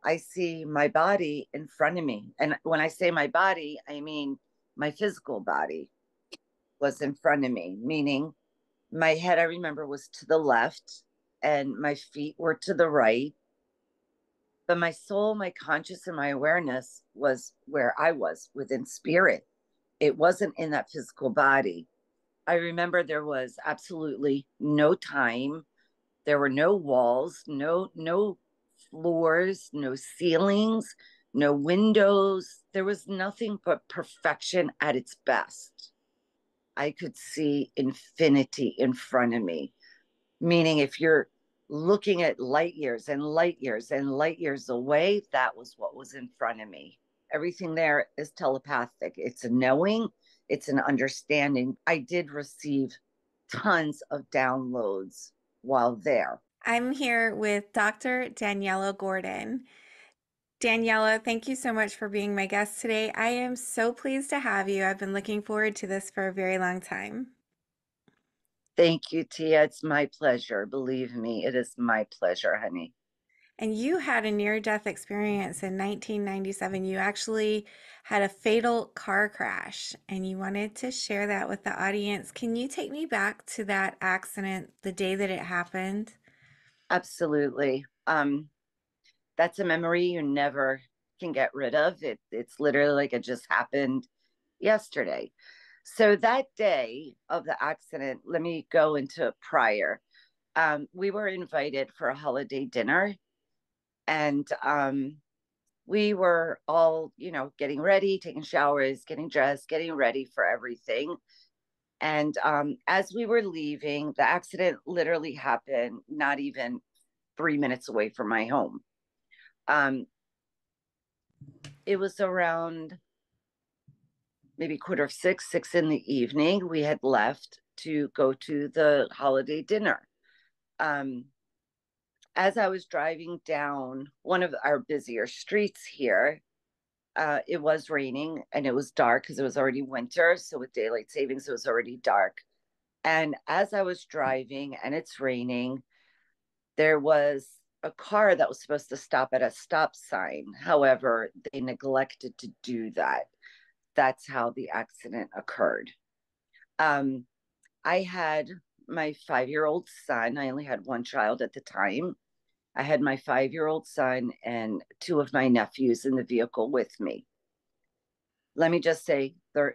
I see my body in front of me. And when I say my body, I mean my physical body was in front of me, meaning my head, I remember, was to the left and my feet were to the right. But my soul, my conscious, and my awareness was where I was within spirit. It wasn't in that physical body. I remember there was absolutely no time. There were no walls, no floors, no ceilings, no windows. There was nothing but perfection at its best. I could see infinity in front of me, meaning if you're looking at light years and light years and light years away, that was what was in front of me. Everything there is telepathic. It's a knowing, it's an understanding. I did receive tons of downloads while there. I'm here with Dr. Daniella Gordon. Daniella, thank you so much for being my guest today. I am so pleased to have you. I've been looking forward to this for a very long time. Thank you, Tia. It's my pleasure. Believe me, it is my pleasure, honey. And you had a near-death experience in 1997. You actually had a fatal car crash, and you wanted to share that with the audience. Can you take me back to that accident, the day that it happened? Absolutely. That's a memory you never can get rid of. It's literally like it just happened yesterday. So that day of the accident, let me go into prior. We were invited for a holiday dinner, and we were all, getting ready, taking showers, getting dressed, getting ready for everything. And as we were leaving, the accident literally happened not even 3 minutes away from my home. Um, it was around maybe quarter of six, 6 in the evening. We had left to go to the holiday dinner. Um, as I was driving down one of our busier streets here, it was raining and it was dark because it was already winter. So with daylight savings, it was already dark. And as I was driving and it's raining, there was a car that was supposed to stop at a stop sign. However, they neglected to do that. That's how the accident occurred. Um, I had my 5-year-old son. I only had one child at the time. I had my 5-year-old son and two of my nephews in the vehicle with me. Let me just say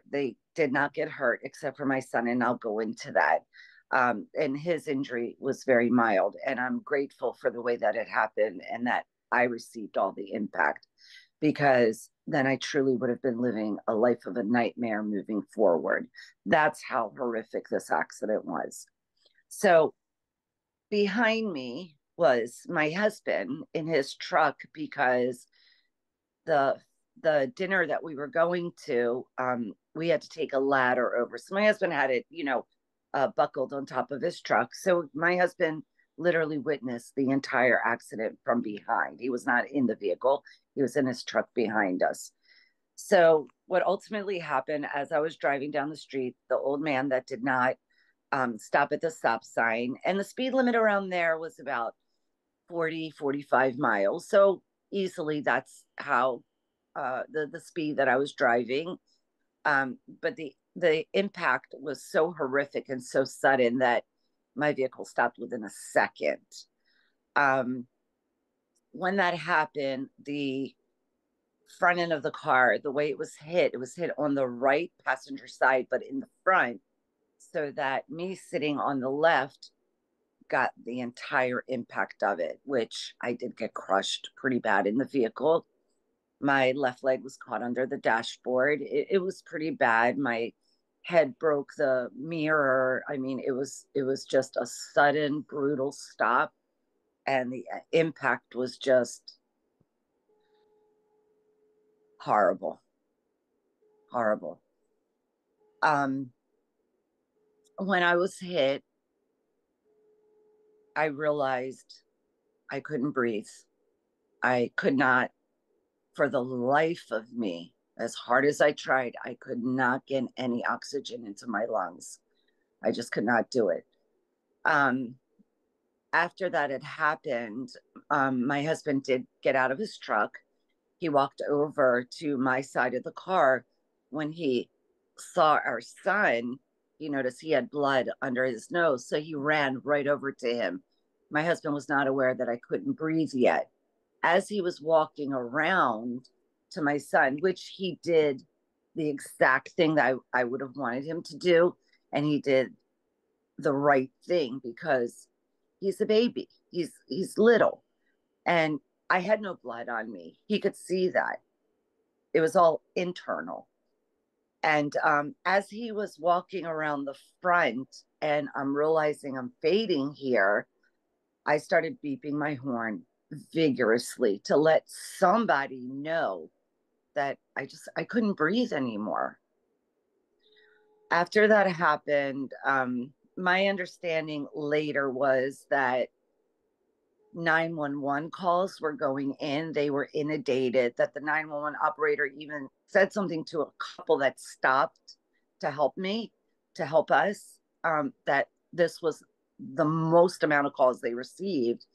they did not get hurt except for my son, and I'll go into that. And his injury was very mild, and I'm grateful for the way that it happened and that I received all the impact because then I truly would have been living a life of a nightmare moving forward. That's how horrific this accident was. So behind me was my husband in his truck because the the dinner that we were going to, we had to take a ladder over. So my husband had it, buckled on top of his truck. So my husband literally witnessed the entire accident from behind. He was not in the vehicle, he was in his truck behind us. So what ultimately happened as I was driving down the street, the old man that did not stop at the stop sign, and the speed limit around there was about 40, 45 miles. So easily that's how the speed that I was driving. But the impact was so horrific and so sudden that my vehicle stopped within a second. Um, when that happened, the front end of the car, the way it was hit on the right passenger side, but in the front, so that me sitting on the left got the entire impact of it, which I did get crushed pretty bad in the vehicle. My left leg was caught under the dashboard. It was pretty bad. My head broke the mirror. I mean, it was just a sudden, brutal stop, and the impact was just horrible, horrible. Um, when I was hit, I realized I couldn't breathe. I could not, for the life of me, as hard as I tried, I could not get any oxygen into my lungs. I just could not do it. Um, After that had happened, my husband did get out of his truck. He walked over to my side of the car. When he saw our son, he noticed he had blood under his nose. So he ran right over to him. My husband was not aware that I couldn't breathe yet. As he was walking around to my son, which he did the exact thing that I would have wanted him to do, and he did the right thing because he's a baby. He's little. And I had no blood on me. He could see that. It was all internal. And as he was walking around the front and I'm realizing I'm fading here, I started beeping my horn vigorously to let somebody know that I couldn't breathe anymore. After that happened, my understanding later was that 911 calls were going in. They were inundated, that the 911 operator even said something to a couple that stopped to help me, to help us, that this was the most amount of calls they received,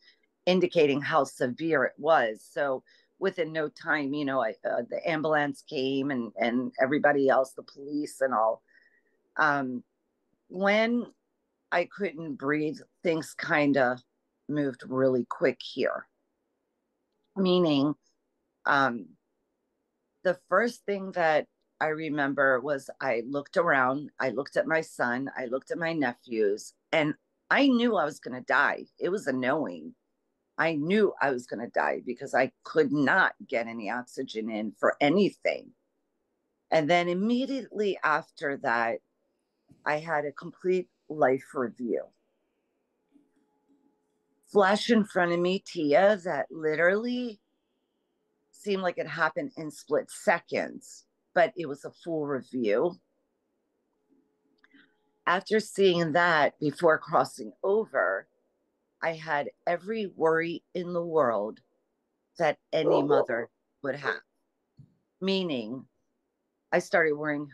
indicating how severe it was. So within no time, the ambulance came and everybody else, the police and all. When I couldn't breathe, things kind of moved really quick here. Meaning, the first thing that I remember was I looked around, I looked at my son, I looked at my nephews, and I knew I was going to die. It was a knowing. I knew I was going to die because I could not get any oxygen in for anything. And then immediately after that, I had a complete life review. Flash in front of me, Tia, that literally seemed like it happened in split seconds, but it was a full review. After seeing that, before crossing over, I had every worry in the world that any mother would have. Meaning, I started worrying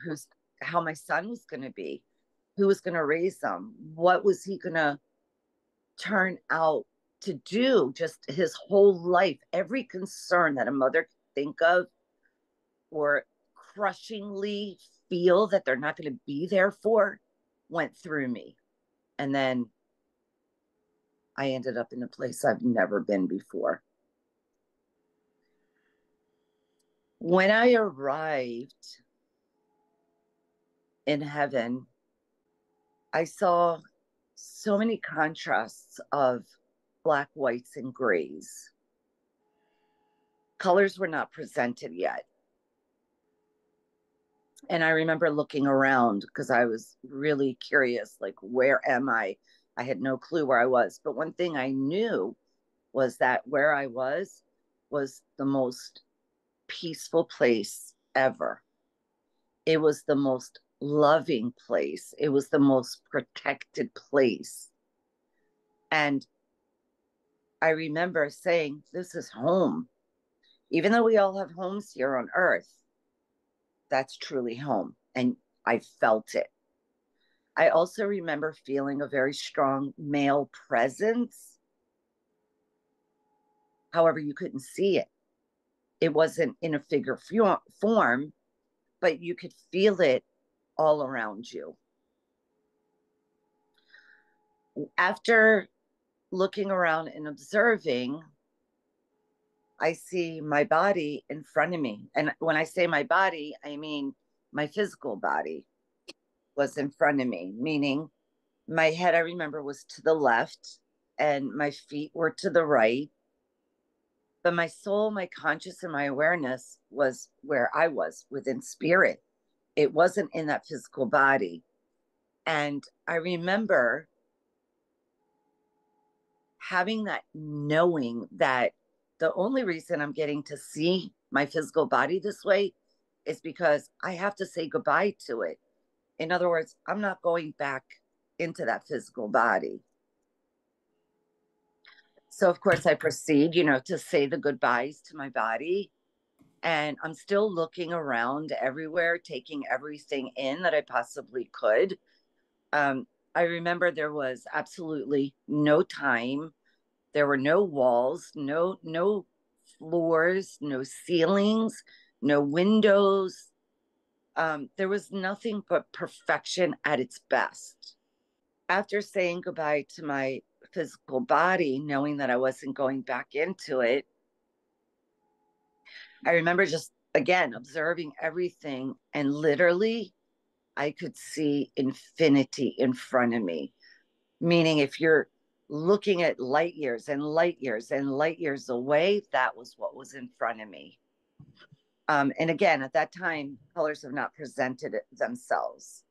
how my son was going to be, who was going to raise him, what was he going to turn out to do, just his whole life. Every concern that a mother could think of or crushingly feel that they're not going to be there for went through me. And then I ended up in a place I've never been before. When I arrived in heaven, I saw so many contrasts of black, whites, and grays. Colors were not presented yet. And I remember looking around because I was really curious, like, where am I? I had no clue where I was. But one thing I knew was that where I was the most peaceful place ever. It was the most loving place. It was the most protected place. And I remember saying, this is home. Even though we all have homes here on earth, that's truly home. And I felt it. I also remember feeling a very strong male presence. However, you couldn't see it. It wasn't in a figure form, but you could feel it all around you. After looking around and observing, I see my body in front of me. And when I say my body, I mean my physical body was in front of me, meaning my head, I remember, was to the left and my feet were to the right. But my soul, my conscious, and my awareness was where I was within spirit. It wasn't in that physical body. And I remember having that knowing that the only reason I'm getting to see my physical body this way is because I have to say goodbye to it. In other words, I'm not going back into that physical body. So, of course, I proceed, to say the goodbyes to my body. And I'm still looking around everywhere, taking everything in that I possibly could. I remember there was absolutely no time. There were no walls, no floors, no ceilings, no windows. There was nothing but perfection at its best. After saying goodbye to my physical body, knowing that I wasn't going back into it, I remember just again observing everything, and literally I could see infinity in front of me. Meaning, if you're looking at light years and light years and light years away, that was what was in front of me. And again, at that time, colors have not presented themselves.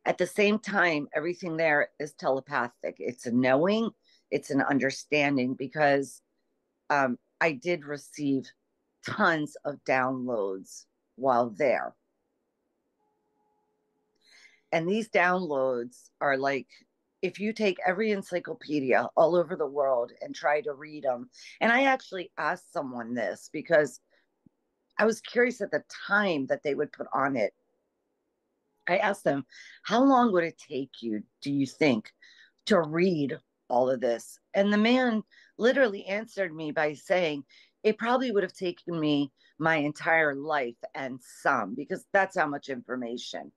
At the same time, everything there is telepathic. It's a knowing, it's an understanding, because I did receive tons of downloads while there. And these downloads are like, if you take every encyclopedia all over the world and try to read them, and I actually asked someone this because I was curious at the time that they would put on it. I asked them, how long would it take you, do you think, to read all of this? And the man literally answered me by saying, it probably would have taken me my entire life and some, because that's how much information.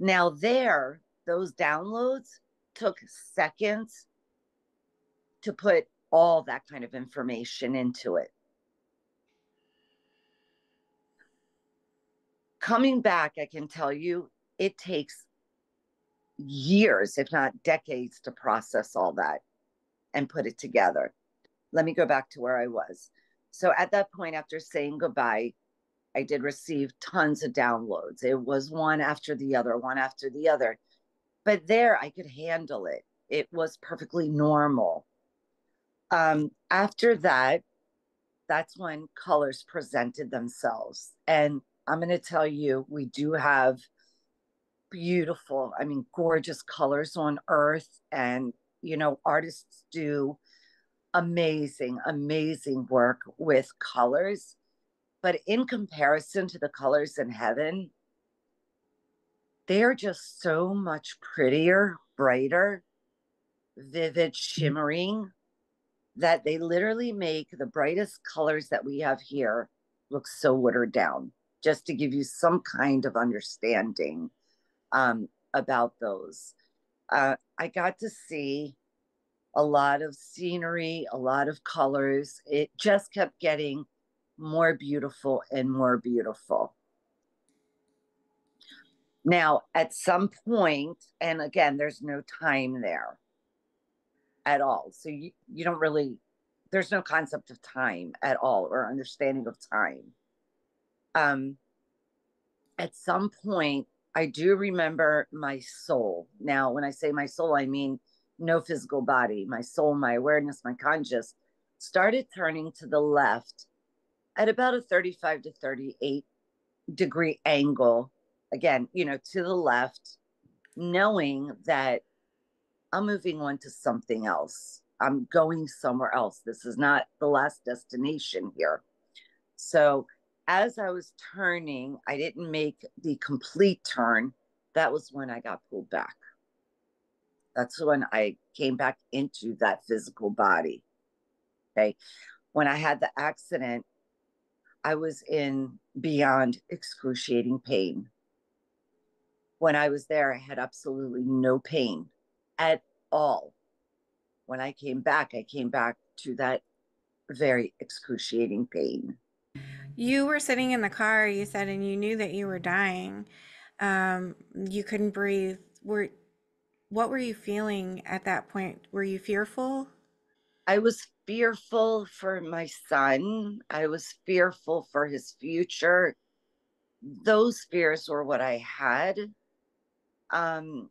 Now, those downloads took seconds to put all that kind of information into it. Coming back, I can tell you, it takes years, if not decades, to process all that and put it together. Let me go back to where I was. So at that point, after saying goodbye, I did receive tons of downloads. It was one after the other, one after the other. But there, I could handle it. It was perfectly normal. After that, that's when colors presented themselves. And I'm going to tell you, we do have beautiful, I mean, gorgeous colors on earth. And, artists do amazing, amazing work with colors. But in comparison to the colors in heaven, they're just so much prettier, brighter, vivid, shimmering, that they literally make the brightest colors that we have here look so watered down, just to give you some kind of understanding about those. I got to see a lot of scenery, a lot of colors. It just kept getting more beautiful and more beautiful. Now, at some point, and again, there's no time there at all. So you don't really, there's no concept of time at all or understanding of time. At some point, I do remember my soul. Now, when I say my soul, I mean no physical body. My soul, my awareness, my conscious started turning to the left at about a 35 to 38-degree angle. Again, to the left, knowing that I'm moving on to something else. I'm going somewhere else. This is not the last destination here. So as I was turning, I didn't make the complete turn. That was when I got pulled back. That's when I came back into that physical body. Okay. When I had the accident, I was in beyond excruciating pain. When I was there, I had absolutely no pain at all. When I came back to that very excruciating pain. You were sitting in the car, you said, and you knew that you were dying. You couldn't breathe. What were you feeling at that point? Were you fearful? I was fearful for my son. I was fearful for his future. Those fears were what I had. Um,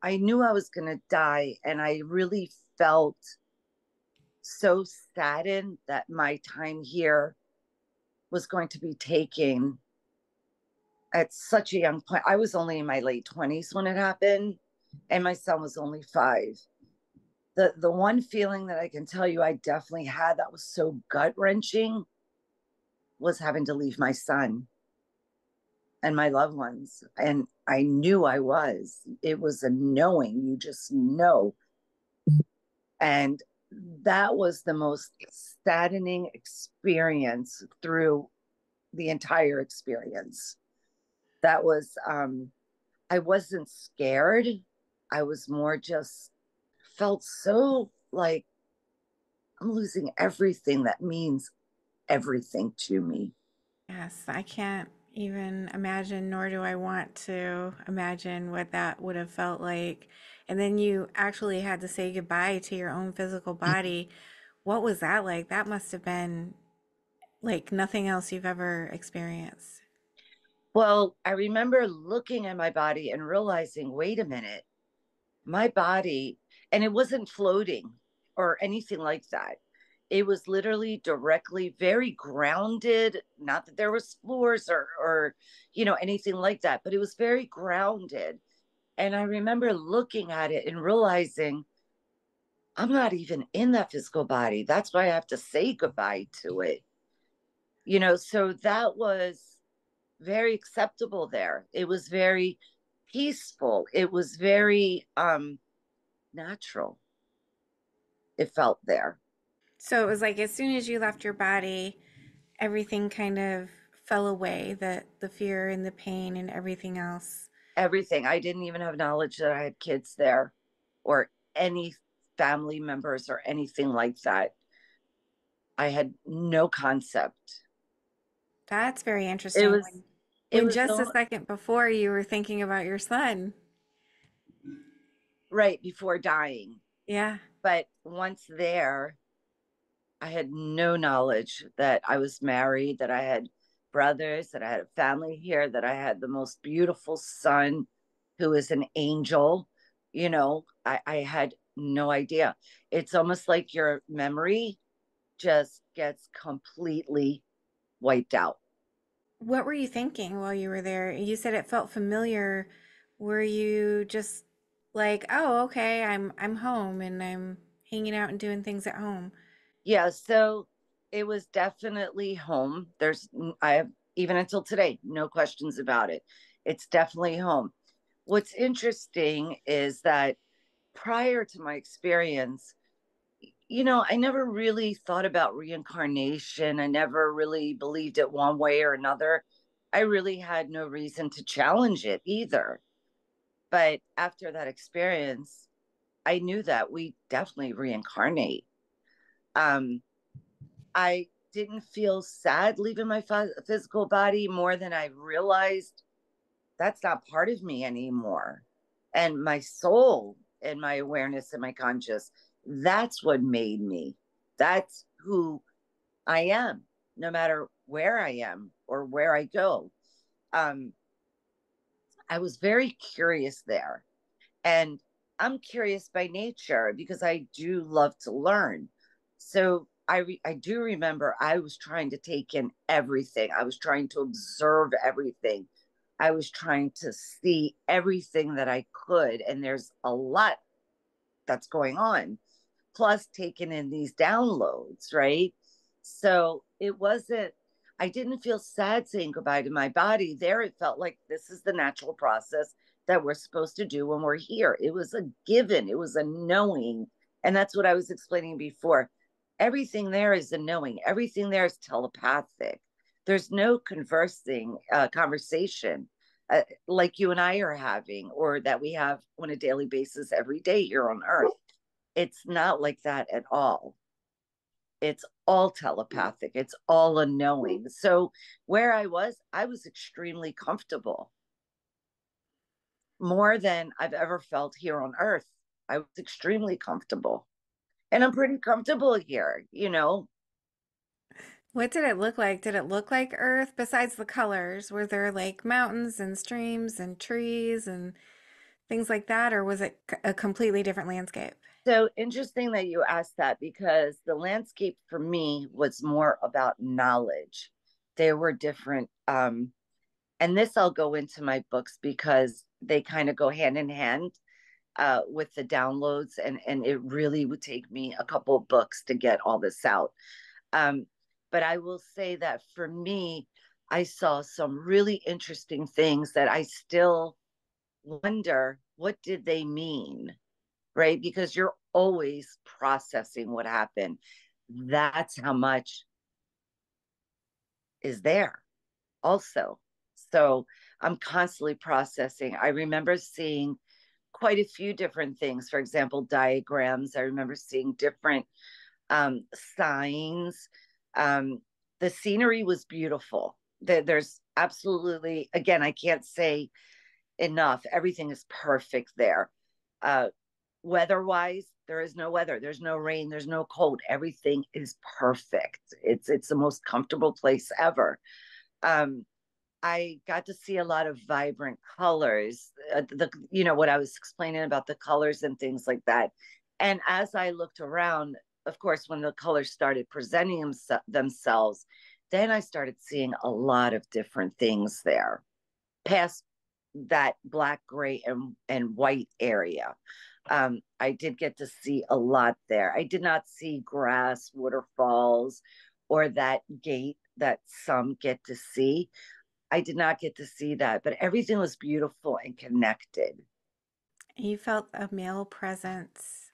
I knew I was going to die, and I really felt so saddened that my time here was going to be taken at such a young point. I was only in my late 20s when it happened, and my son was only 5. The one feeling that I can tell you I definitely had that was so gut-wrenching was having to leave my son and my loved ones. And I knew I was. It was a knowing. You just know. And that was the most saddening experience through the entire experience. That was, I wasn't scared. I was more just felt so like I'm losing everything that means everything to me. Yes, I can't even imagine, nor do I want to imagine what that would have felt like. And then you actually had to say goodbye to your own physical body. What was that like? That must have been like nothing else you've ever experienced. Well, I remember looking at my body and realizing, wait a minute, my body, and it wasn't floating or anything like that. It was literally directly very grounded. Not that there was floors or anything like that, but it was very grounded. And I remember looking at it and realizing I'm not even in that physical body. That's why I have to say goodbye to it. So that was very acceptable there. It was very peaceful. It was very natural. It felt there. So it was like as soon as you left your body, everything kind of fell away, the fear and the pain and everything else. Everything. I didn't even have knowledge that I had kids there or any family members or anything like that. I had no concept. That's very It interesting. was it When was just a the second before you were thinking about your son. right before dying. Yeah. But once there, I had no knowledge that I was married, that I had brothers, that I had a family here, that I had the most beautiful son who is an angel. I had no idea. It's almost like your memory just gets completely wiped out. What were you thinking while you were there? You said it felt familiar. Were you just like, "Oh, okay, I'm home and I'm hanging out and doing things at home." Yeah, so it was definitely home. I have, even until today, no questions about it. It's definitely home. What's interesting is that prior to my experience, I never really thought about reincarnation. I never really believed it one way or another. I really had no reason to challenge it either. But after that experience, I knew that we definitely reincarnate. Um, I didn't feel sad leaving my physical body more than I realized that's not part of me anymore. And my soul and my awareness and my conscious, that's what made me. That's who I am, no matter where I am or where I go. Um, I was very curious there. And I'm curious by nature because I do love to learn. So I do remember I was trying to take in everything. I was trying to observe everything. I was trying to see everything that I could. And there's a lot that's going on, plus taking in these downloads, right? So I didn't feel sad saying goodbye to my body. There, it felt like this is the natural process that we're supposed to do when we're here. It was a given, it was a knowing. And that's what I was explaining before. Everything there is a knowing, everything there is telepathic. There's no conversation like you and I are having, or that we have on a daily basis every day here on Earth. It's not like that at all. It's all telepathic. It's all a knowing. So where I was extremely comfortable, more than I've ever felt here on Earth. I was extremely comfortable. And I'm pretty comfortable here. What did it look like? Did it look like Earth besides the colors? Were there like mountains and streams and trees and things like that, or was it a completely different landscape? So interesting that you asked that, because the landscape for me was more about knowledge. There were different and this I'll go into my books because they kind of go hand in hand with the downloads, and it really would take me a couple of books to get all this out. Um, but I will say that for me, I saw some really interesting things that I still wonder what did they mean, right? Because you're always processing what happened. That's how much is there also. So I'm constantly processing. I remember seeing quite a few different things. For example, diagrams. I remember seeing different signs. Um, the scenery was beautiful. There's absolutely, again, I can't say enough. Everything is perfect there. Uh, Weather wise, there is no weather. There's no rain. There's no cold. Everything is perfect. It's the most comfortable place ever. Um, I got to see a lot of vibrant colors. What I was explaining about the colors and things like that. And as I looked around, of course, when the colors started presenting themselves, then I started seeing a lot of different things there, past that black, gray, and white area. I did get to see a lot there. I did not see grass, waterfalls, or that gate that some get to see. I did not get to see that, but everything was beautiful and connected You felt a male presence.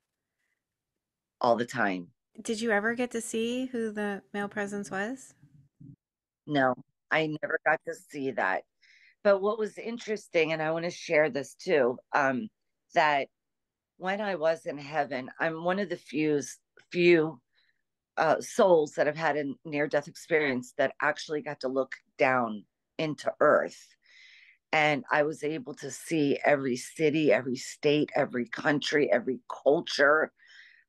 all the time. Did you ever get to see who the male presence was? No, I never got to see that. But what was interesting, and I want to share this too, that when I was in heaven, I'm one of the few souls that have had a near death experience that actually got to look down into earth. And I was able to see every city, every state, every country, every culture,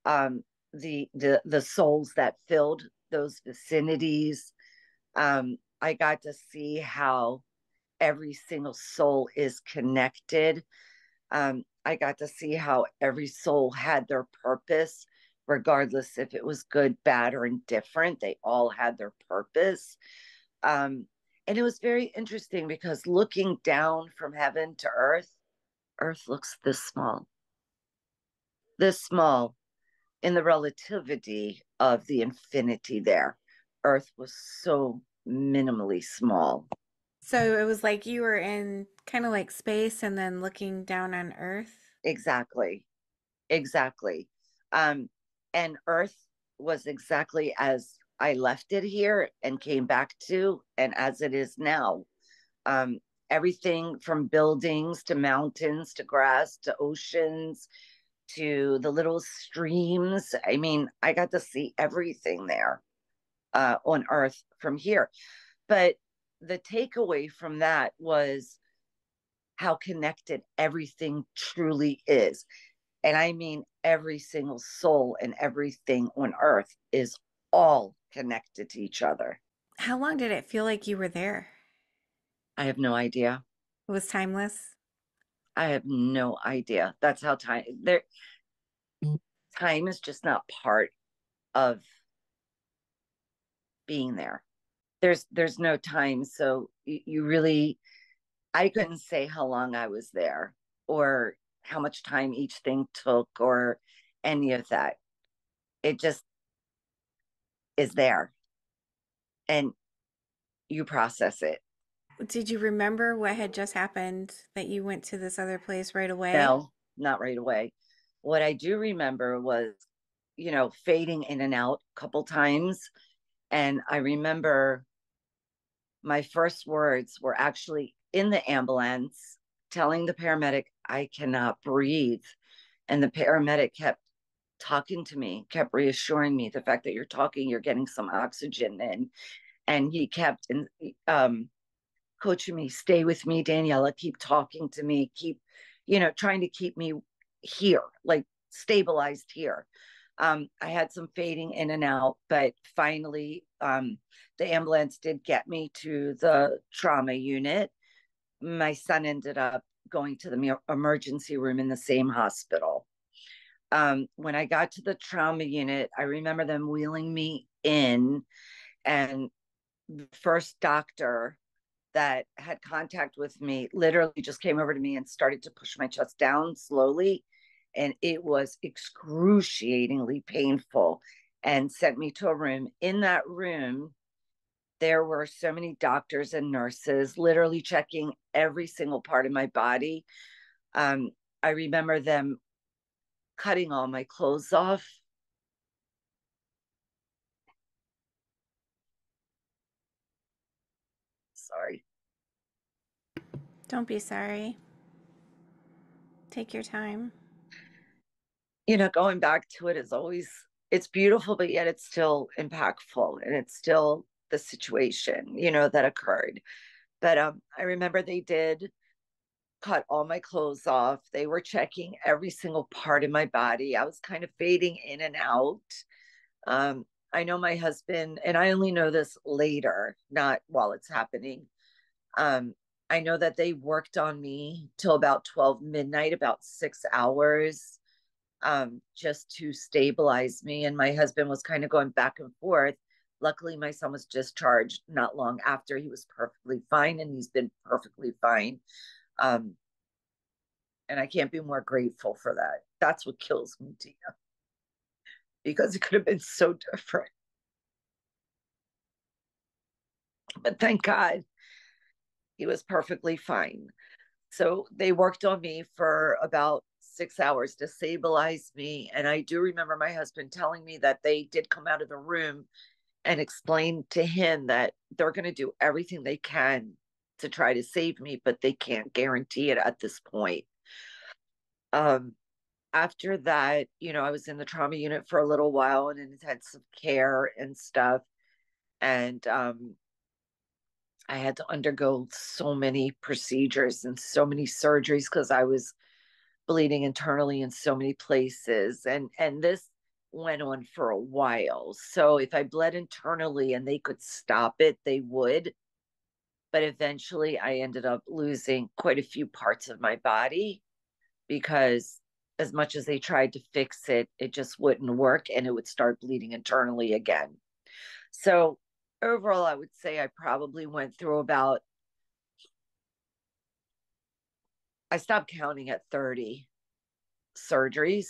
the souls that filled those vicinities. I got to see how every single soul is connected. I got to see how every soul had their purpose, regardless if it was good, bad, or indifferent. They all had their purpose. Um, and it was very interesting because looking down from heaven to earth, earth looks this small in the relativity of the infinity there. Earth was so minimally small. So it was like you were in kind of like space and then looking down on Earth. Exactly. Exactly. Um, and Earth was exactly as I left it here and came back to, and as it is now. Um, Everything from buildings to mountains to grass to oceans to the little streams. I mean, I got to see everything there on Earth from here. But the takeaway from that was how connected everything truly is. And I mean, every single soul and everything on earth is all connected to each other. How long did it feel like you were there? I have no idea. It was timeless. I have no idea. That's how time is just not part of being there. There's no time. So you really, I couldn't say how long I was there or how much time each thing took or any of that. It just is there and you process it. Did you remember what had just happened that you went to this other place right away? No, not right away. What I do remember was, fading in and out a couple times. And I remember my first words were actually in the ambulance telling the paramedic, I cannot breathe. And the paramedic kept talking to me, kept reassuring me the fact that you're talking, you're getting some oxygen in. And he kept coaching me, stay with me, Daniella, keep talking to me, keep, trying to keep me here, like stabilized here. I had some fading in and out, but finally, the ambulance did get me to the trauma unit. My son ended up going to the emergency room in the same hospital. When I got to the trauma unit, I remember them wheeling me in, and the first doctor that had contact with me literally just came over to me and started to push my chest down slowly. And it was excruciatingly painful and sent me to a room. In that room, there were so many doctors and nurses literally checking every single part of my body. I remember them cutting all my clothes off. Sorry. Don't be sorry. Take your time. Going back to it is always, it's beautiful, but yet it's still impactful, and it's still the situation, that occurred. But I remember they did cut all my clothes off. They were checking every single part of my body. I was kind of fading in and out. Um, I know my husband, and I only know this later, not while it's happening. Um, I know that they worked on me till about 12 midnight, about 6 hours, just to stabilize me. And my husband was kind of going back and forth. Luckily, my son was discharged not long after. He was perfectly fine, and he's been perfectly fine. Um, and I can't be more grateful for that. That's what kills me, Tina, because it could have been so different. But thank God he was perfectly fine. So they worked on me for about 6 hours to stabilize me. And I do remember my husband telling me that they did come out of the room and explain to him that they're going to do everything they can to try to save me, but they can't guarantee it at this point. Um, After that, I was in the trauma unit for a little while and in intensive care and stuff. And I had to undergo so many procedures and so many surgeries because I was bleeding internally in so many places. And this went on for a while. So if I bled internally and they could stop it, they would. But eventually I ended up losing quite a few parts of my body because as much as they tried to fix it, it just wouldn't work and it would start bleeding internally again. So overall, I would say I probably went through about, I stopped counting at 30 surgeries,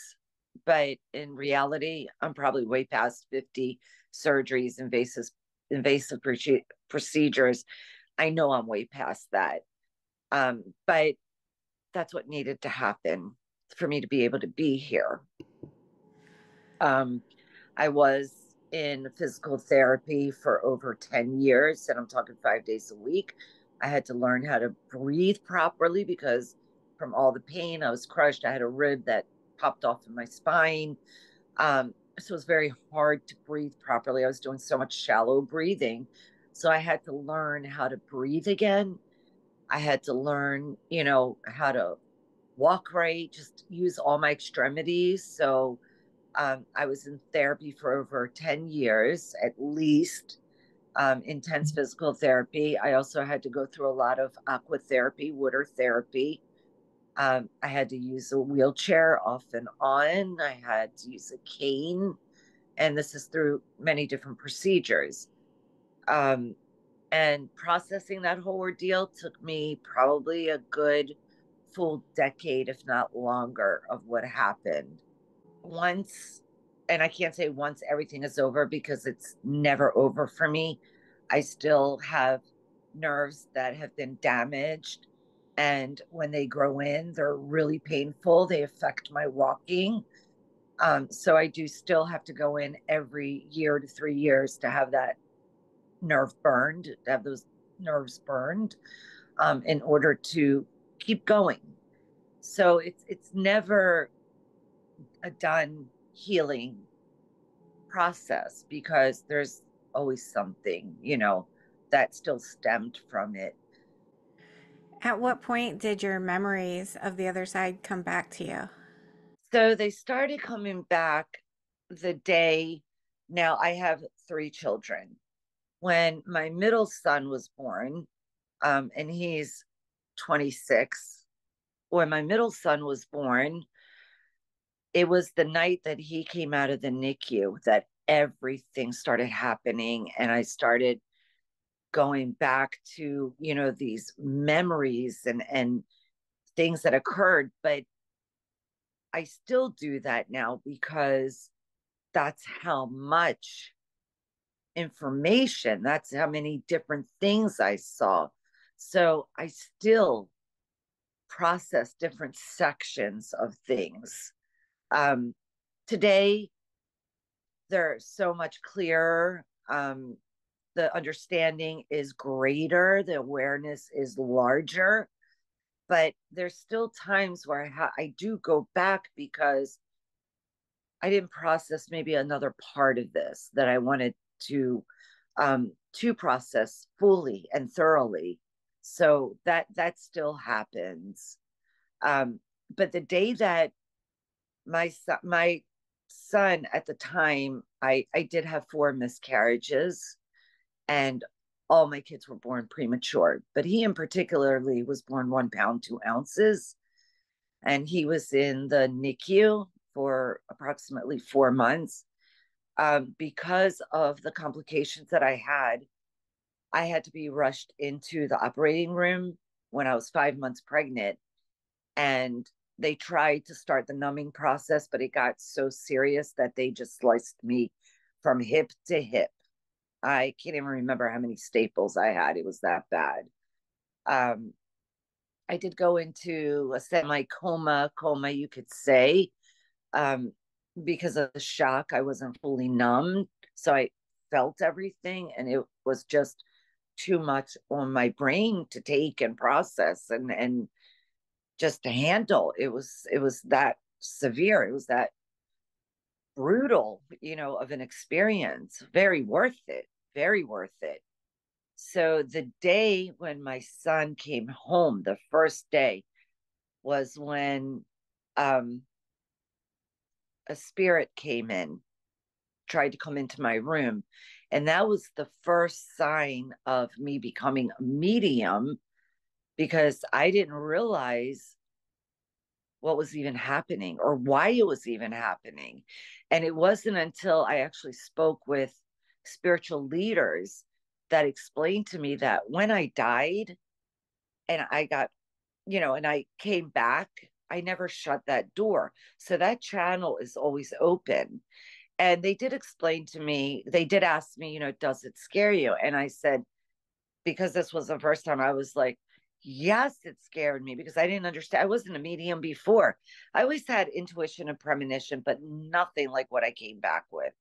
but in reality, I'm probably way past 50 surgeries, invasive procedures. I know I'm way past that. But that's what needed to happen for me to be able to be here. Um, I was in physical therapy for over 10 years, and I'm talking 5 days a week. I had to learn how to breathe properly because from all the pain, I was crushed. I had a rib that popped off in my spine. So it was very hard to breathe properly. I was doing so much shallow breathing. So I had to learn how to breathe again. I had to learn, how to walk right, just use all my extremities. So I was in therapy for over 10 years at least, intense physical therapy. I also had to go through a lot of aqua therapy, water therapy. I had to use a wheelchair off and on. I had to use a cane. And this is through many different procedures. Um, and processing that whole ordeal took me probably a good full decade, if not longer, of what happened. Once, and I can't say once everything is over because it's never over for me. I still have nerves that have been damaged. And when they grow in, they're really painful. They affect my walking. So I do still have to go in every year to 3 years to have that nerve burned, to have those nerves burned, in order to keep going. So it's never a done healing process because there's always something, that still stemmed from it. At what point did your memories of the other side come back to you? So they started coming back the day, now I have 3 children. When my middle son was born, and he's 26, when my middle son was born, it was the night that he came out of the NICU that everything started happening. And I started going back to, these memories and things that occurred. But I still do that now because that's how much information, that's how many different things I saw. So I still process different sections of things. Um, Today, they're so much clearer. The understanding is greater, the awareness is larger, but there's still times where I do go back because I didn't process maybe another part of this that I wanted to process fully and thoroughly. So that still happens. Um, but the day that my son at the time, I did have four miscarriages, and all my kids were born premature. But he in particularly was born 1 pound 2 ounces, and he was in the NICU for approximately 4 months. Because of the complications that I had to be rushed into the operating room when I was 5 months pregnant. And they tried to start the numbing process, but it got so serious that they just sliced me from hip to hip. I can't even remember how many staples I had. It was that bad. Um, I did go into a semi coma, you could say, um, because of the shock. I wasn't fully numb. So I felt everything, and it was just too much on my brain to take and process and just to handle. It was that severe. It was that brutal, of an experience. Very worth it. Very worth it. So the day when my son came home, the first day, was when um, a spirit came in, tried to come into my room. And that was the first sign of me becoming a medium, because I didn't realize what was even happening or why it was even happening. And it wasn't until I actually spoke with spiritual leaders that explained to me that when I died and I got, and I came back, I never shut that door. So that channel is always open. And they did explain to me, they did ask me, does it scare you? And I said, because this was the first time, I was like, yes, it scared me because I didn't understand. I wasn't a medium before. I always had intuition and premonition, but nothing like what I came back with.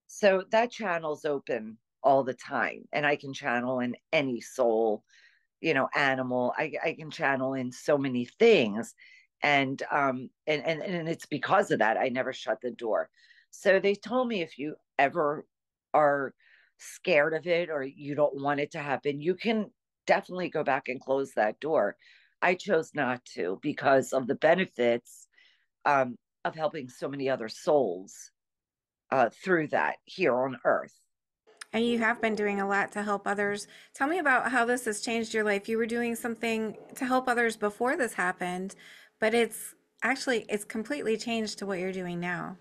So that channel's open all the time, and I can channel in any soul, animal. I can channel in so many things. And it's because of that I never shut the door. So they told me, if you ever are scared of it or you don't want it to happen, you can definitely go back and close that door. I chose not to because of the benefits, of helping so many other souls through that here on earth. And you have been doing a lot to help others. Tell me about how this has changed your life. You were doing something to help others before this happened, but it's completely changed to what you're doing now.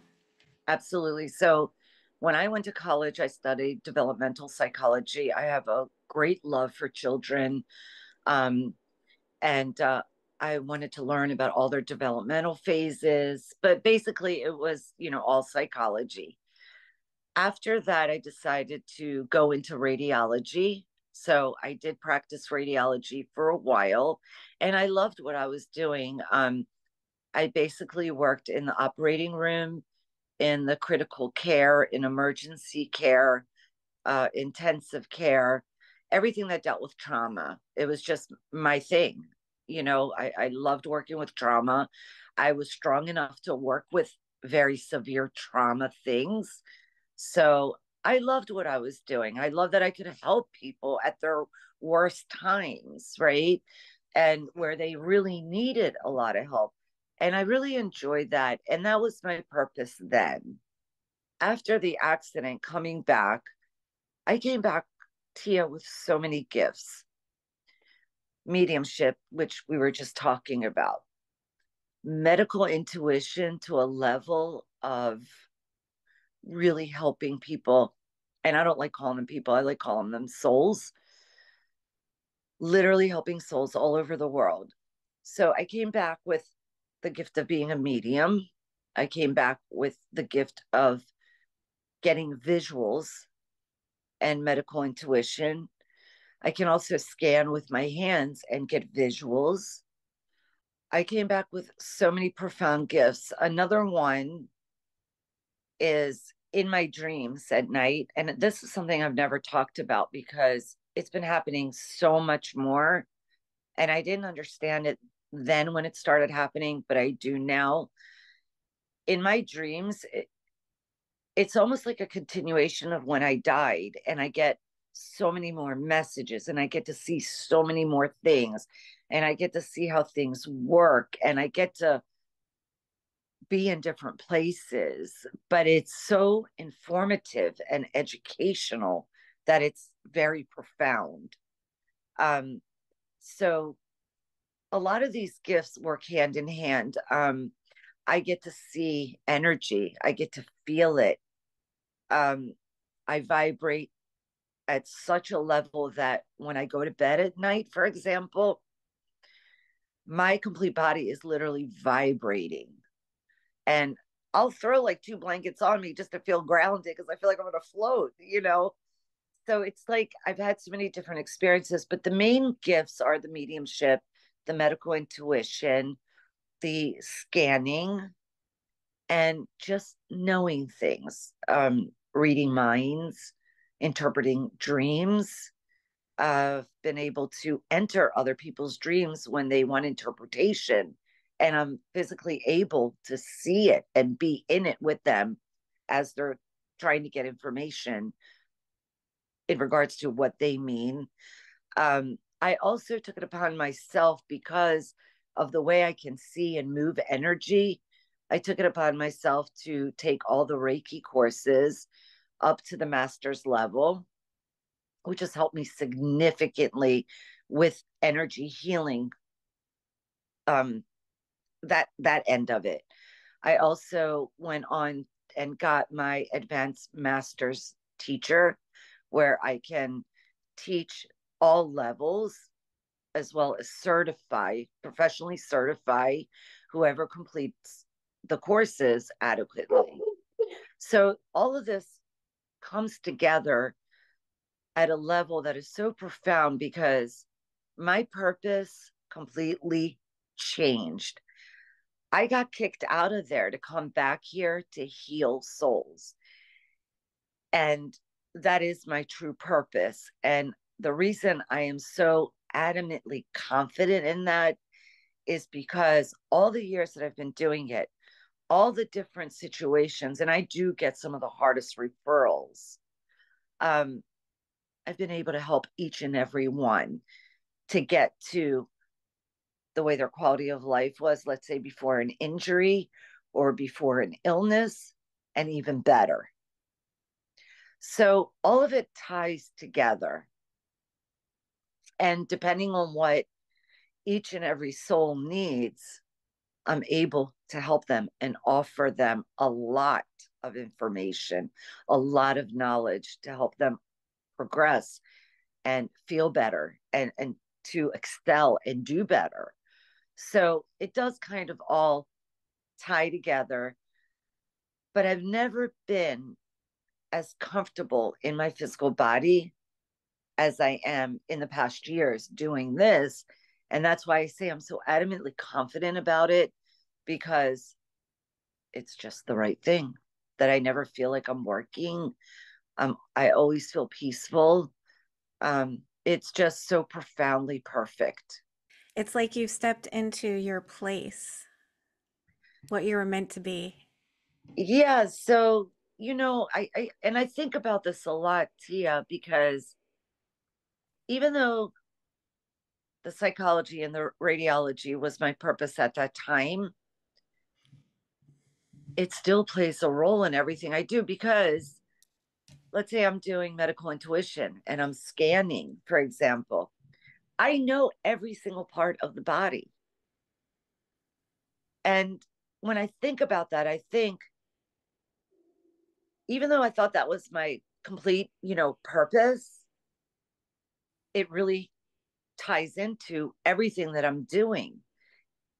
Absolutely. So when I went to college, I studied developmental psychology. I have a great love for children. Um, and I wanted to learn about all their developmental phases, but basically it was, all psychology. After that, I decided to go into radiology. So I did practice radiology for a while, and I loved what I was doing. I basically worked in the operating room, in the critical care, in emergency care, intensive care, everything that dealt with trauma. It was just my thing. I loved working with trauma. I was strong enough to work with very severe trauma things. So I loved what I was doing. I love that I could help people at their worst times, right? And where they really needed a lot of help. And I really enjoyed that. And that was my purpose then. After the accident, coming back, I came back, Tia, with so many gifts: mediumship, which we were just talking about, medical intuition to a level of really helping people. And I don't like calling them people, I like calling them souls, literally helping souls all over the world. So I came back with the gift of being a medium. I came back with the gift of getting visuals and medical intuition. I can also scan with my hands and get visuals. I came back with so many profound gifts. Another one is in my dreams at night. And this is something I've never talked about because it's been happening so much more. And I didn't understand it then when it started happening, but I do now. In my dreams, it's almost like a continuation of when I died, and I get so many more messages, and I get to see so many more things, and I get to see how things work, and I get to be in different places, but it's so informative and educational that it's very profound. Um, so a lot of these gifts work hand in hand. I get to see energy, I get to feel it. Um, I vibrate at such a level that when I go to bed at night, for example, my complete body is literally vibrating. And I'll throw like two blankets on me just to feel grounded because I feel like I'm going to float. So it's like I've had so many different experiences, but the main gifts are the mediumship, the medical intuition, the scanning, and just knowing things, reading minds, interpreting dreams. I've been able to enter other people's dreams when they want interpretation, and I'm physically able to see it and be in it with them as they're trying to get information in regards to what they mean. I also took it upon myself because of the way I can see and move energy. I took it upon myself to take all the Reiki courses up to the master's level, which has helped me significantly with energy healing, um, that end of it. I also went on and got my advanced master's teacher, where I can teach all levels as well as professionally certify whoever completes the courses adequately. So all of this comes together at a level that is so profound because my purpose completely changed. I got kicked out of there to come back here to heal souls. And that is my true purpose. And the reason I am so adamantly confident in that is because all the years that I've been doing it, all the different situations, and I do get some of the hardest referrals, um, I've been able to help each and every one to get to the way their quality of life was, let's say before an injury or before an illness, and even better. So all of it ties together. And depending on what each and every soul needs, I'm able to help them and offer them a lot of information, a lot of knowledge to help them progress and feel better and to excel and do better. So it does kind of all tie together, but I've never been as comfortable in my physical body as I am in the past years doing this. And that's why I say I'm so adamantly confident about it, because it's just the right thing, that I never feel like I'm working. I always feel peaceful. It's just so profoundly perfect. It's like you've stepped into your place, what you were meant to be. Yeah. So, and I think about this a lot, Tia, because even though the psychology and the radiology was my purpose at that time, it still plays a role in everything I do because let's say I'm doing medical intuition and I'm scanning, for example. I know every single part of the body. And when I think about that, I think, even though I thought that was my complete, purpose, it really ties into everything that I'm doing.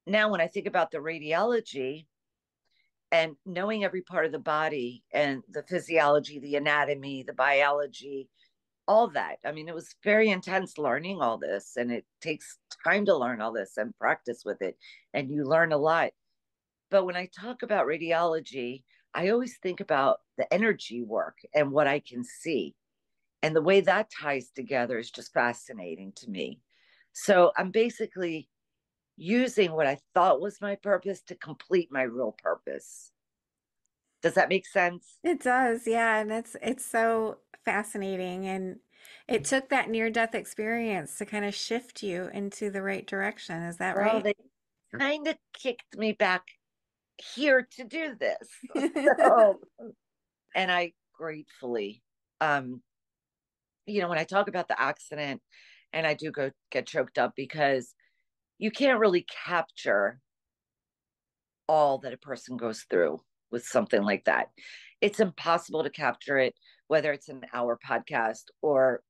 Now, when I think about the radiology and knowing every part of the body and the physiology, the anatomy, the biology, all that. I mean, it was very intense learning all this, and it takes time to learn all this and practice with it, and you learn a lot. But when I talk about radiology, I always think about the energy work and what I can see. And the way that ties together is just fascinating to me. So I'm basically using what I thought was my purpose to complete my real purpose. Does that make sense? It does, yeah, and it's so fascinating, and it took that near-death experience to kind of shift you into the right direction. Is that Well, right? they kind of kicked me back here to do this. So, and I gratefully, um, when I talk about the accident, and I do go get choked up because you can't really capture all that a person goes through with something like that. It's impossible to capture it, whether it's an hour podcast or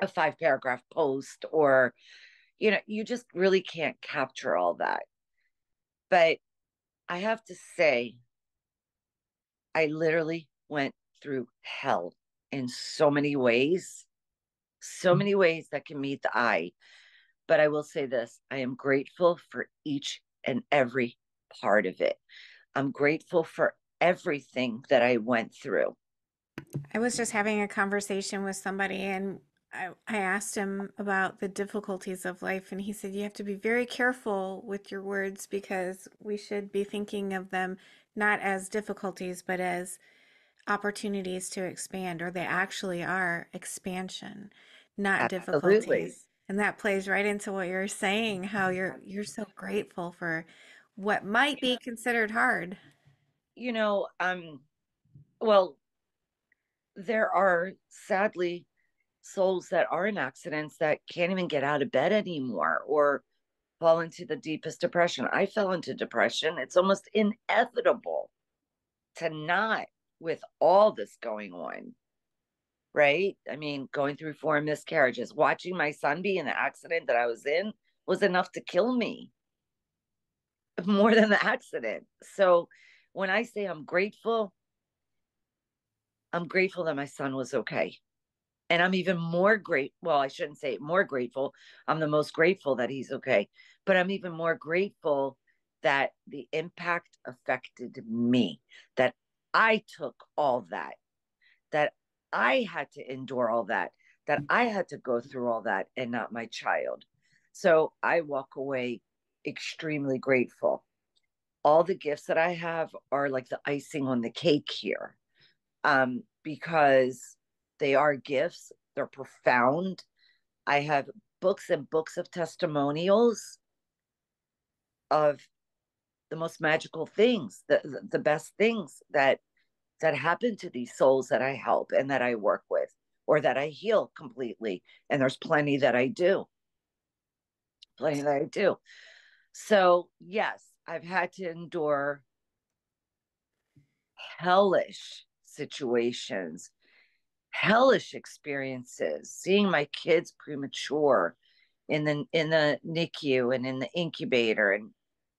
a 5 paragraph post, or, you just really can't capture all that. But I have to say, I literally went through hell in so many ways that can meet the eye. But I will say this, I am grateful for each and every part of it. I'm grateful for everything that I went through. I was just having a conversation with somebody, and I asked him about the difficulties of life, and he said, you have to be very careful with your words because we should be thinking of them not as difficulties, but as opportunities to expand, or they actually are expansion, not Absolutely. difficulties. And that plays right into what you're saying, how you're so grateful for what might be considered hard. You know, well, there are sadly souls that are in accidents that can't even get out of bed anymore or fall into the deepest depression. I fell into depression. It's almost inevitable to not, with all this going on, right? I mean, going through 4 miscarriages, watching my son be in the accident that I was in was enough to kill me more than the accident. So when I say I'm grateful that my son was okay. And I'm even more great. Well, I shouldn't say more grateful. I'm the most grateful that he's okay. But I'm even more grateful that the impact affected me, that I took all that I had to endure all that I had to go through all that and not my child. So I walk away extremely grateful. All the gifts that I have are like the icing on the cake here, because they are gifts. They're profound. I have books and books of testimonials of the most magical things, the best things that happen to these souls that I help and that I work with or that I heal completely. And there's plenty that I do. So, yes, I've had to endure hellish situations, hellish experiences, seeing my kids premature in the NICU and in the incubator, and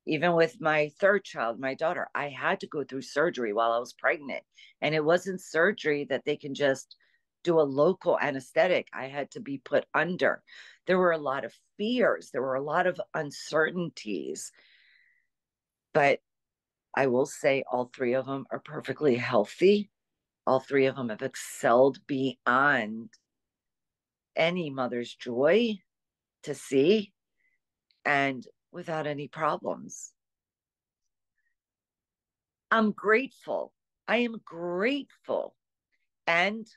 even with my third child, my daughter, I had to go through surgery while I was pregnant, and it wasn't surgery that they can just do a local anesthetic. I had to be put under. There were a lot of fears, there were a lot of uncertainties, but I will say all three of them are perfectly healthy. All three of them have excelled beyond any mother's joy to see, and without any problems. I'm grateful. I am grateful. And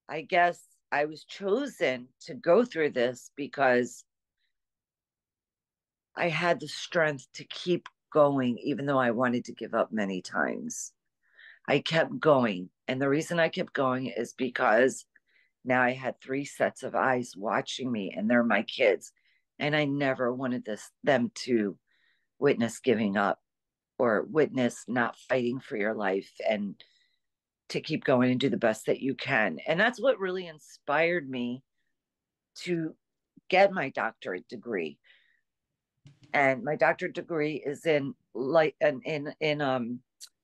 I guess I was chosen to go through this because I had the strength to keep going, even though I wanted to give up many times. I kept going. And the reason I kept going is because now I had 3 sets of eyes watching me, and they're my kids. And I never wanted them to witness giving up or witness not fighting for your life, and to keep going and do the best that you can. And that's what really inspired me to get my doctorate degree. And my doctorate degree is in like in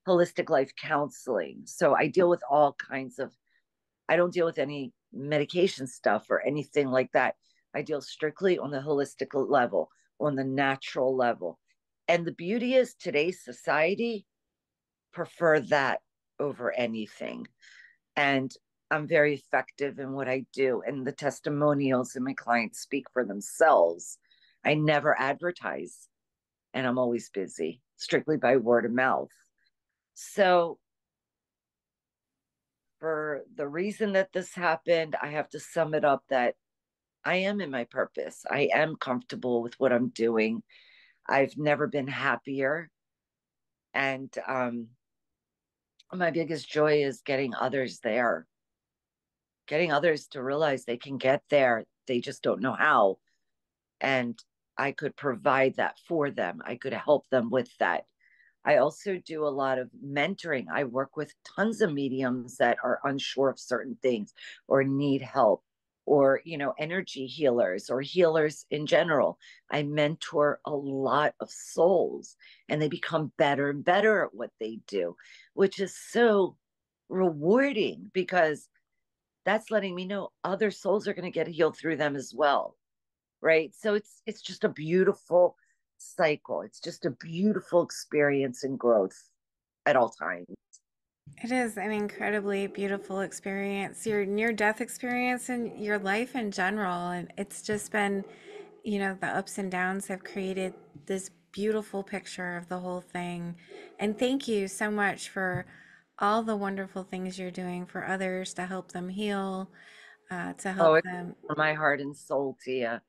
holistic life counseling. So I deal with all kinds of, I don't deal with any medication stuff or anything like that. I deal strictly on the holistic level, on the natural level. And the beauty is today's society prefer that over anything. And I'm very effective in what I do. And the testimonials and my clients speak for themselves. I never advertise, and I'm always busy, strictly by word of mouth. So, for the reason that this happened, I have to sum it up that I am in my purpose. I am comfortable with what I'm doing. I've never been happier. And my biggest joy is getting others there, getting others to realize they can get there. They just don't know how. And I could provide that for them. I could help them with that. I also do a lot of mentoring. I work with tons of mediums that are unsure of certain things or need help, or, energy healers or healers in general. I mentor a lot of souls, and they become better and better at what they do, which is so rewarding because that's letting me know other souls are going to get healed through them as well. Right. So it's just a beautiful cycle. It's just a beautiful experience and growth at all times. It is an incredibly beautiful experience, your near death experience and your life in general. And it's just been, the ups and downs have created this beautiful picture of the whole thing. And thank you so much for all the wonderful things you're doing for others to help them heal, to Oh, help it's them. from my heart and soul, Tia.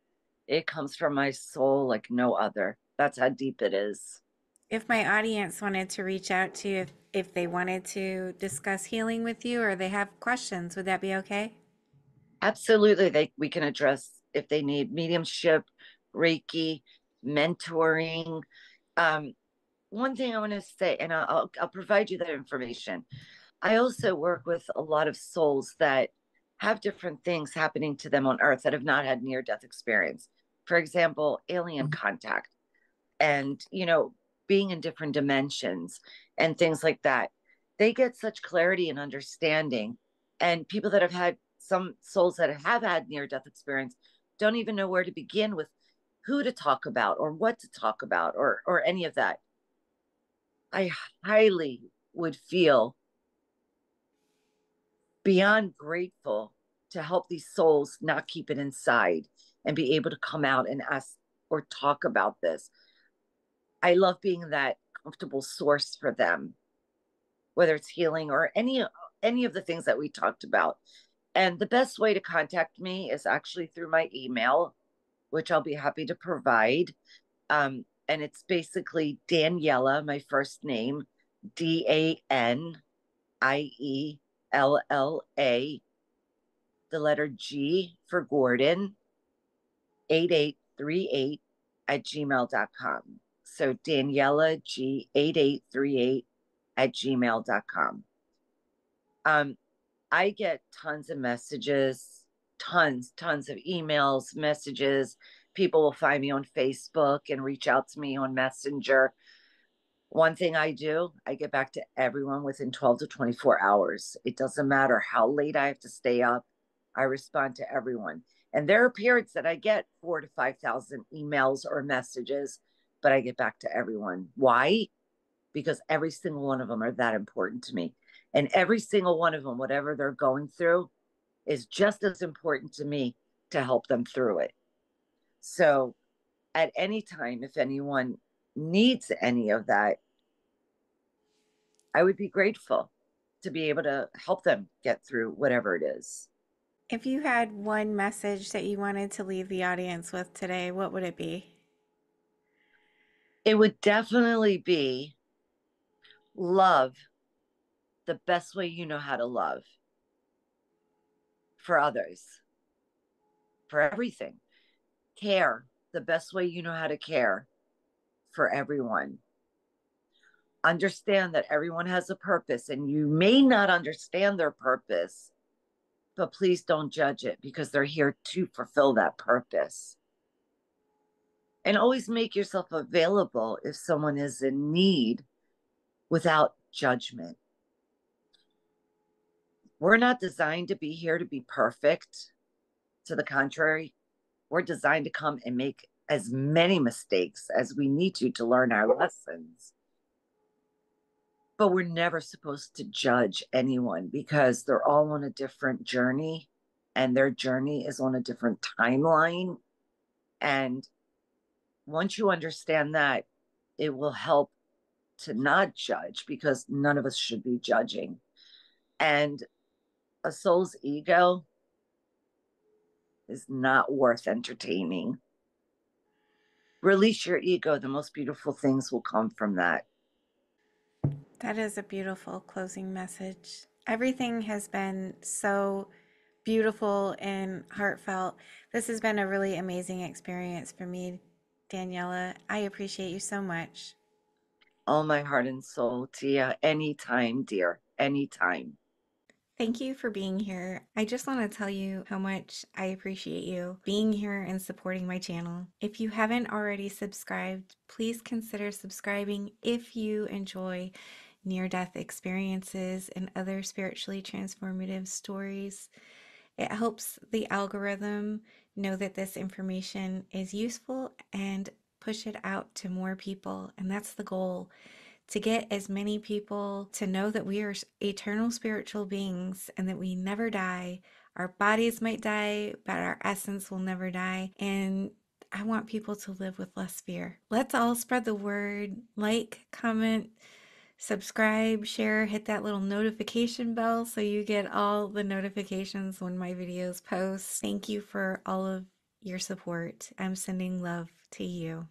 It comes from my soul like no other. That's how deep it is. If my audience wanted to reach out to you, if they wanted to discuss healing with you or they have questions, would that be okay? Absolutely. We can address if they need mediumship, Reiki, mentoring. Um, One thing I want to say, and I'll provide you that information. I also work with a lot of souls that have different things happening to them on earth that have not had near death experience. For example, alien contact and, being in different dimensions and things like that. They get such clarity and understanding. And people that have had some souls that have had near death experience don't even know where to begin with who to talk about or what to talk about or any of that. I highly would feel beyond grateful to help these souls not keep it inside and be able to come out and ask or talk about this. I love being that comfortable source for them, whether it's healing or any of the things that we talked about. And the best way to contact me is actually through my email, which I'll be happy to provide. And it's basically Daniella, my first name, Daniella, the letter G for Gordon, 8838 at gmail.com. So Daniella G8838 at gmail.com. I get tons of messages, tons of emails, messages. People will find me on Facebook and reach out to me on Messenger. One thing I do, I get back to everyone within 12 to 24 hours. It doesn't matter how late I have to stay up. I respond to everyone. And there are periods that I get 4 to 5,000 emails or messages, but I get back to everyone. Why? Because every single one of them are that important to me. And every single one of them, whatever they're going through, is just as important to me to help them through it. So at any time, if anyone needs any of that, I would be grateful to be able to help them get through whatever it is. If you had one message that you wanted to leave the audience with today, what would it be? It would definitely be love the best way you know how to love for others, for everything. Care the best way you know how to care for everyone. Understand that everyone has a purpose and you may not understand their purpose, but please don't judge it because they're here to fulfill that purpose. And always make yourself available if someone is in need without judgment. We're not designed to be here to be perfect. To the contrary, we're designed to come and make as many mistakes as we need to learn our lessons. But we're never supposed to judge anyone because they're all on a different journey and their journey is on a different timeline. And once you understand that, it will help to not judge because none of us should be judging. And a soul's ego is not worth entertaining. Release your ego. The most beautiful things will come from that. That is a beautiful closing message. Everything has been so beautiful and heartfelt. This has been a really amazing experience for me, Daniela. I appreciate you so much. All my heart and soul, Tia. Anytime, dear. Anytime. Thank you for being here. I just want to tell you how much I appreciate you being here and supporting my channel. If you haven't already subscribed, please consider subscribing if you enjoy near death experiences and other spiritually transformative stories. It helps the algorithm know that this information is useful and push it out to more people. And that's the goal, to get as many people to know that we are eternal spiritual beings and that we never die. Our bodies might die, but our essence will never die. And I want people to live with less fear. Let's all spread the word. Like, comment, subscribe, share, hit that little notification bell so you get all the notifications when my videos post. Thank you for all of your support. I'm sending love to you.